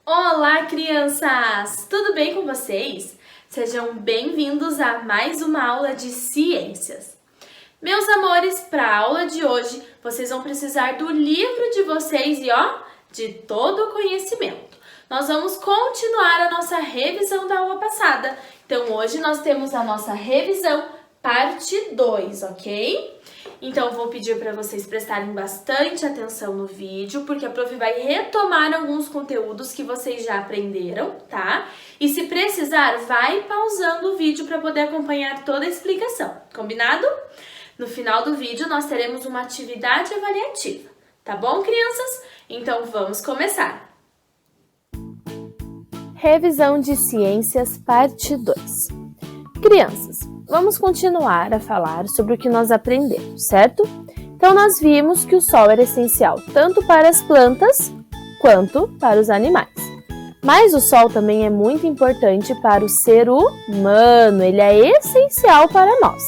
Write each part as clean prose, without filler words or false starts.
Olá, crianças! Tudo bem com vocês? Sejam bem-vindos a mais uma aula de ciências. Meus amores, para a aula de hoje, vocês vão precisar do livro de vocês e, de todo o conhecimento. Nós vamos continuar a nossa revisão da aula passada. Então, hoje nós temos a nossa revisão parte 2, ok? Então, eu vou pedir para vocês prestarem bastante atenção no vídeo, porque a prof vai retomar alguns conteúdos que vocês já aprenderam, tá? E se precisar, vai pausando o vídeo para poder acompanhar toda a explicação, combinado? No final do vídeo, nós teremos uma atividade avaliativa, tá bom, crianças? Então, vamos começar! Revisão de Ciências, parte 2. Crianças, vamos continuar a falar sobre o que nós aprendemos, certo? Então, nós vimos que o sol era essencial tanto para as plantas quanto para os animais. Mas o sol também é muito importante para o ser humano, ele é essencial para nós.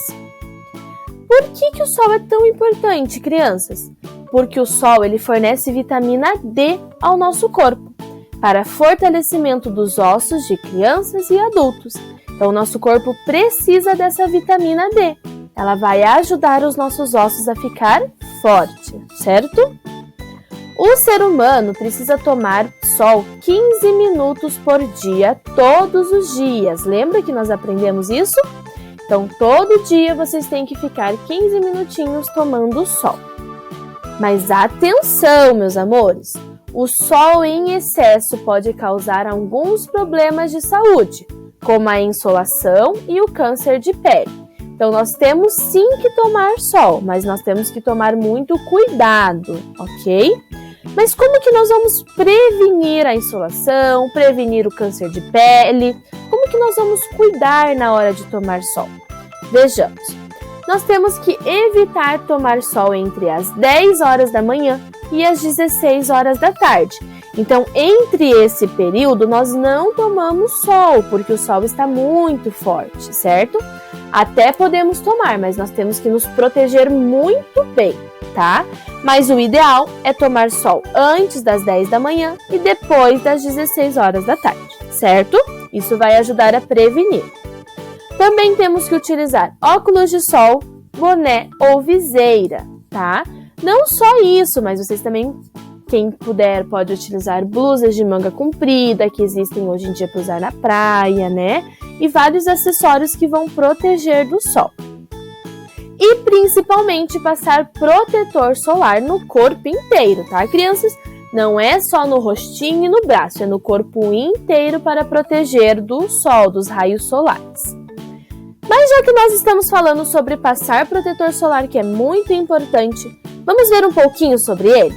Por que o sol é tão importante, crianças? Porque o sol ele fornece vitamina D ao nosso corpo, para fortalecimento dos ossos de crianças e adultos. Então, o nosso corpo precisa dessa vitamina D. Ela vai ajudar os nossos ossos a ficar forte, certo? O ser humano precisa tomar sol 15 minutos por dia, todos os dias. Lembra que nós aprendemos isso? Então, todo dia vocês têm que ficar 15 minutinhos tomando sol. Mas atenção, meus amores! O sol em excesso pode causar alguns problemas de saúde, como a insolação e o câncer de pele. Então, nós temos sim que tomar sol, mas nós temos que tomar muito cuidado, ok? Mas como que nós vamos prevenir a insolação, prevenir o câncer de pele? Como que nós vamos cuidar na hora de tomar sol? Vejamos, nós temos que evitar tomar sol entre as 10 horas da manhã e as 16 horas da tarde. Então, entre esse período, nós não tomamos sol, porque o sol está muito forte, certo? Até podemos tomar, mas nós temos que nos proteger muito bem, tá? Mas o ideal é tomar sol antes das 10 da manhã e depois das 16 horas da tarde, certo? Isso vai ajudar a prevenir. Também temos que utilizar óculos de sol, boné ou viseira, tá? Não só isso, mas vocês também, quem puder, pode utilizar blusas de manga comprida, que existem hoje em dia para usar na praia, né? E vários acessórios que vão proteger do sol. E principalmente passar protetor solar no corpo inteiro, tá, crianças? Não é só no rostinho e no braço, é no corpo inteiro para proteger do sol, dos raios solares. Mas já que nós estamos falando sobre passar protetor solar, que é muito importante, vamos ver um pouquinho sobre ele?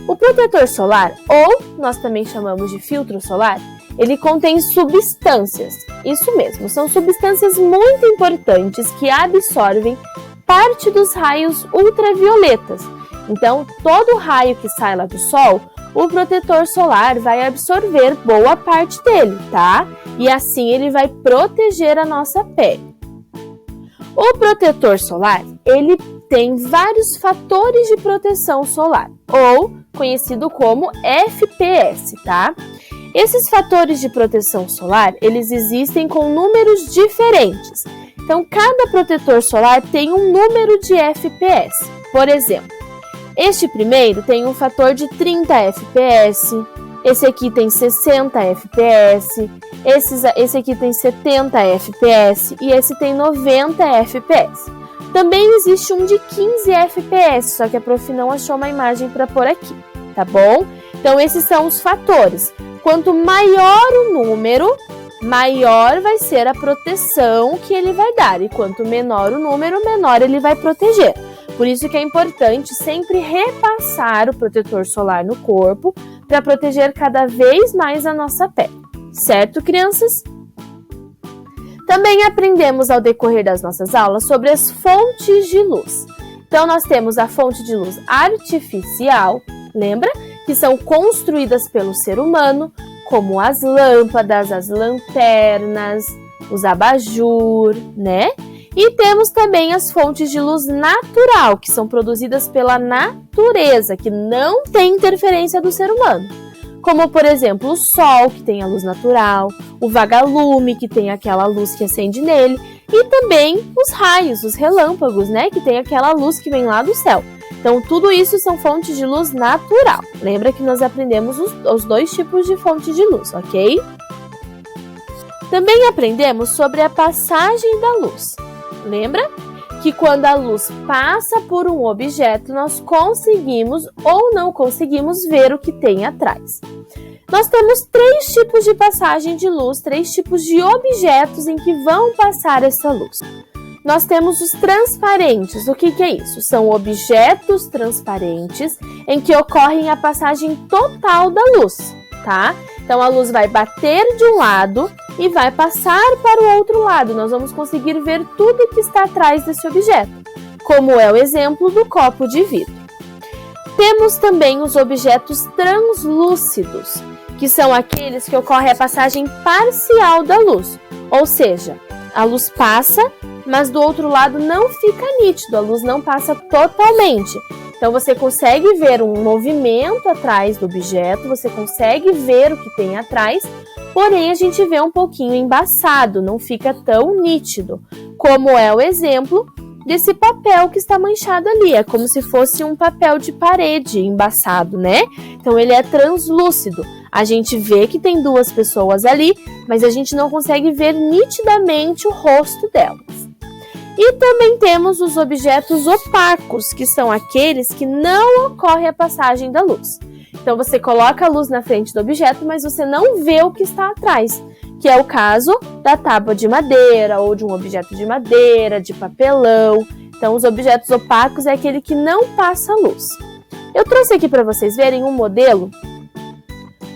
O protetor solar, ou nós também chamamos de filtro solar, ele contém substâncias. Isso mesmo, são substâncias muito importantes que absorvem parte dos raios ultravioletas. Então, todo raio que sai lá do sol, o protetor solar vai absorver boa parte dele, tá? E assim ele vai proteger a nossa pele. O protetor solar, ele tem vários fatores de proteção solar, ou conhecido como FPS, tá? Esses fatores de proteção solar, eles existem com números diferentes. Então, cada protetor solar tem um número de FPS. Por exemplo, este primeiro tem um fator de 30 FPS, esse aqui tem 60 FPS, esse aqui tem 70 FPS e esse tem 90 FPS. Também existe um de 15 FPS, só que a prof não achou uma imagem para pôr aqui, tá bom? Então, esses são os fatores. Quanto maior o número, maior vai ser a proteção que ele vai dar. E quanto menor o número, menor ele vai proteger. Por isso que é importante sempre repassar o protetor solar no corpo para proteger cada vez mais a nossa pele. Certo, crianças? Também aprendemos ao decorrer das nossas aulas sobre as fontes de luz. Então, nós temos a fonte de luz artificial, lembra? Que são construídas pelo ser humano, como as lâmpadas, as lanternas, os abajur, né? E temos também as fontes de luz natural, que são produzidas pela natureza, que não tem interferência do ser humano. Como, por exemplo, o sol, que tem a luz natural, o vagalume, que tem aquela luz que acende nele, e também os raios, os relâmpagos, né, que tem aquela luz que vem lá do céu. Então, tudo isso são fontes de luz natural. Lembra que nós aprendemos os dois tipos de fonte de luz, ok? Também aprendemos sobre a passagem da luz. Lembra que quando a luz passa por um objeto, nós conseguimos ou não conseguimos ver o que tem atrás. Nós temos 3 tipos de passagem de luz, 3 tipos de objetos em que vão passar essa luz. Nós temos os transparentes. O que é isso? São objetos transparentes em que ocorre a passagem total da luz, tá? Então, a luz vai bater de um lado e vai passar para o outro lado. Nós vamos conseguir ver tudo que está atrás desse objeto, como é o exemplo do copo de vidro. Temos também os objetos translúcidos, que são aqueles que ocorre a passagem parcial da luz, ou seja, a luz passa, mas do outro lado não fica nítido, a luz não passa totalmente. Então, você consegue ver um movimento atrás do objeto, você consegue ver o que tem atrás, porém a gente vê um pouquinho embaçado, não fica tão nítido, como é o exemplo desse papel que está manchado ali. É como se fosse um papel de parede embaçado, né? Então, ele é translúcido. A gente vê que tem 2 pessoas ali, mas a gente não consegue ver nitidamente o rosto delas. E também temos os objetos opacos, que são aqueles que não ocorre a passagem da luz. Então, você coloca a luz na frente do objeto, mas você não vê o que está atrás, que é o caso da tábua de madeira ou de um objeto de madeira, de papelão. Então, os objetos opacos é aquele que não passa luz. Eu trouxe aqui para vocês verem um modelo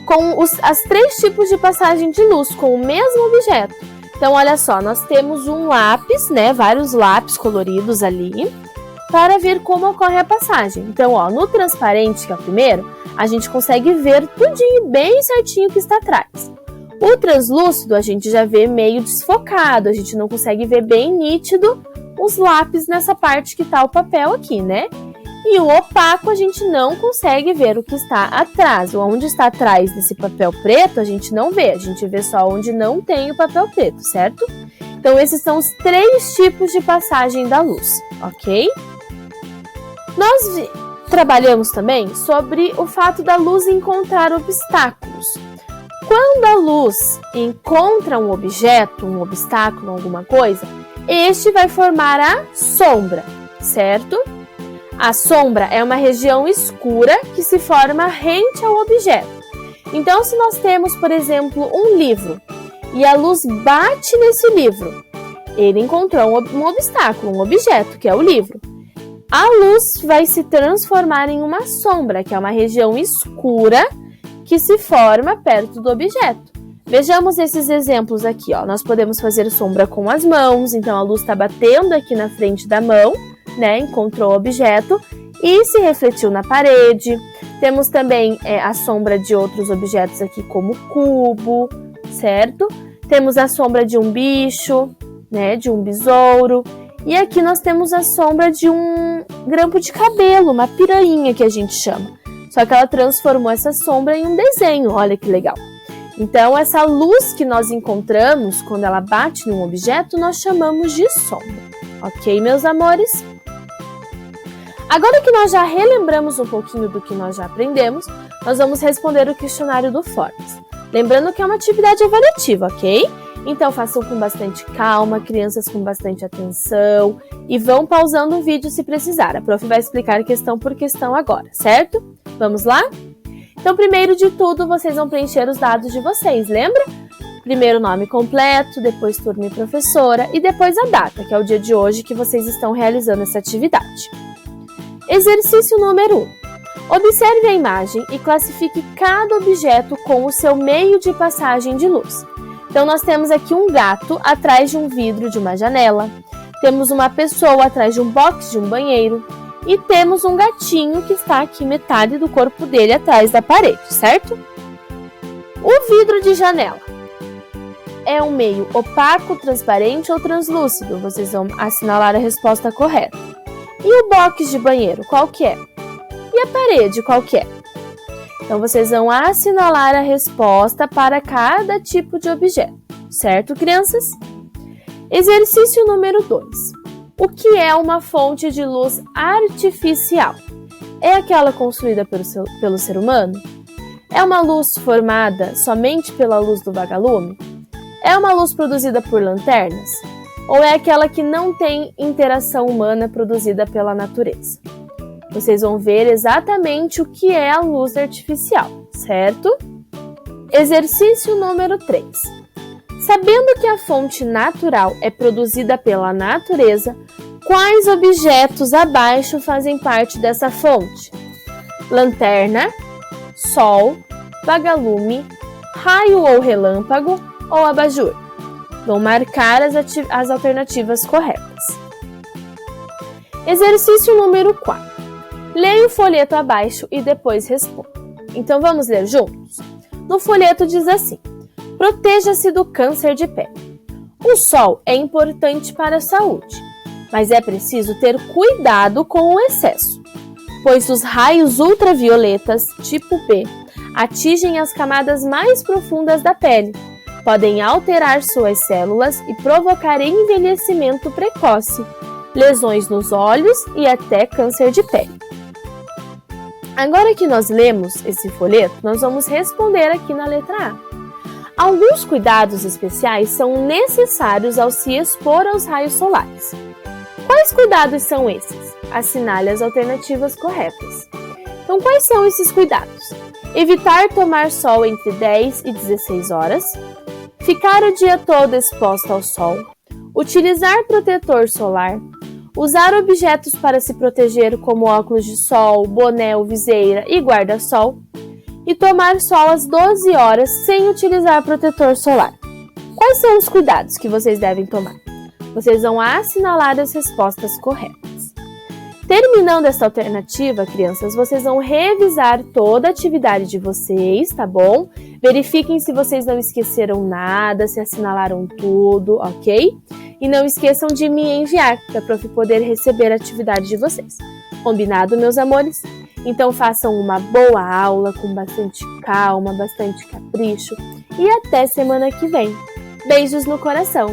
com as 3 tipos de passagem de luz, com o mesmo objeto. Então, olha só, nós temos um lápis, né, vários lápis coloridos ali, para ver como ocorre a passagem. Então, ó, no transparente, que é o primeiro, a gente consegue ver tudinho bem certinho que está atrás. O translúcido a gente já vê meio desfocado, a gente não consegue ver bem nítido os lápis nessa parte que está o papel aqui, né? E o opaco a gente não consegue ver o que está atrás. Onde está atrás desse papel preto a gente não vê, a gente vê só onde não tem o papel preto, certo? Então, esses são os 3 tipos de passagem da luz, ok? Nós trabalhamos também sobre o fato da luz encontrar obstáculos. Quando a luz encontra um objeto, um obstáculo, alguma coisa, este vai formar a sombra, certo? A sombra é uma região escura que se forma rente ao objeto. Então, se nós temos, por exemplo, um livro e a luz bate nesse livro, ele encontrou um obstáculo, um objeto, que é o livro. A luz vai se transformar em uma sombra, que é uma região escura que se forma perto do objeto. Vejamos esses exemplos aqui, ó. Nós podemos fazer sombra com as mãos, então a luz está batendo aqui na frente da mão, né? Encontrou o objeto e se refletiu na parede. Temos também a sombra de outros objetos aqui, como cubo, certo? Temos a sombra de um bicho, né? De um besouro. E aqui nós temos a sombra de um grampo de cabelo, uma pirainha que a gente chama. Só que ela transformou essa sombra em um desenho, olha que legal. Então, essa luz que nós encontramos quando ela bate num objeto, nós chamamos de sombra. Ok, meus amores? Agora que nós já relembramos um pouquinho do que nós já aprendemos, nós vamos responder o questionário do Forbes. Lembrando que é uma atividade avaliativa, ok? Então, façam com bastante calma, crianças com bastante atenção e vão pausando o vídeo se precisar. A prof vai explicar questão por questão agora, certo? Vamos lá? Então, primeiro de tudo, vocês vão preencher os dados de vocês, lembra? Primeiro o nome completo, depois turma e professora e depois a data, que é o dia de hoje que vocês estão realizando essa atividade. Exercício número 1. Observe a imagem e classifique cada objeto com o seu meio de passagem de luz. Então, nós temos aqui um gato atrás de um vidro de uma janela, temos uma pessoa atrás de um box de um banheiro e temos um gatinho que está aqui metade do corpo dele atrás da parede, certo? O vidro de janela é um meio opaco, transparente ou translúcido? Vocês vão assinalar a resposta correta. E o box de banheiro, qual que é? E a parede, qual que é? Então, vocês vão assinalar a resposta para cada tipo de objeto, certo, crianças? Exercício número 2. O que é uma fonte de luz artificial? É aquela construída pelo ser humano? É uma luz formada somente pela luz do vagalume? É uma luz produzida por lanternas? Ou é aquela que não tem interação humana produzida pela natureza? Vocês vão ver exatamente o que é a luz artificial, certo? Exercício número 3. Sabendo que a fonte natural é produzida pela natureza, quais objetos abaixo fazem parte dessa fonte? Lanterna, sol, vagalume, raio ou relâmpago ou abajur? Vão marcar as alternativas corretas. Exercício número 4. Leia o folheto abaixo e depois responda. Então vamos ler juntos? No folheto diz assim: proteja-se do câncer de pele. O sol é importante para a saúde, mas é preciso ter cuidado com o excesso, pois os raios ultravioletas tipo B atingem as camadas mais profundas da pele, podem alterar suas células e provocar envelhecimento precoce, lesões nos olhos e até câncer de pele. Agora que nós lemos esse folheto, nós vamos responder aqui na letra A. Alguns cuidados especiais são necessários ao se expor aos raios solares. Quais cuidados são esses? Assinale as alternativas corretas. Então, quais são esses cuidados? Evitar tomar sol entre 10 e 16 horas, ficar o dia todo exposto ao sol, utilizar protetor solar, usar objetos para se proteger como óculos de sol, boné ou viseira e guarda-sol, e tomar sol às 12 horas sem utilizar protetor solar. Quais são os cuidados que vocês devem tomar? Vocês vão assinalar as respostas corretas. Terminando esta alternativa, crianças, vocês vão revisar toda a atividade de vocês, tá bom? Verifiquem se vocês não esqueceram nada, se assinalaram tudo, ok? E não esqueçam de me enviar, para a prof poder receber a atividade de vocês. Combinado, meus amores? Então façam uma boa aula, com bastante calma, bastante capricho. E até semana que vem. Beijos no coração!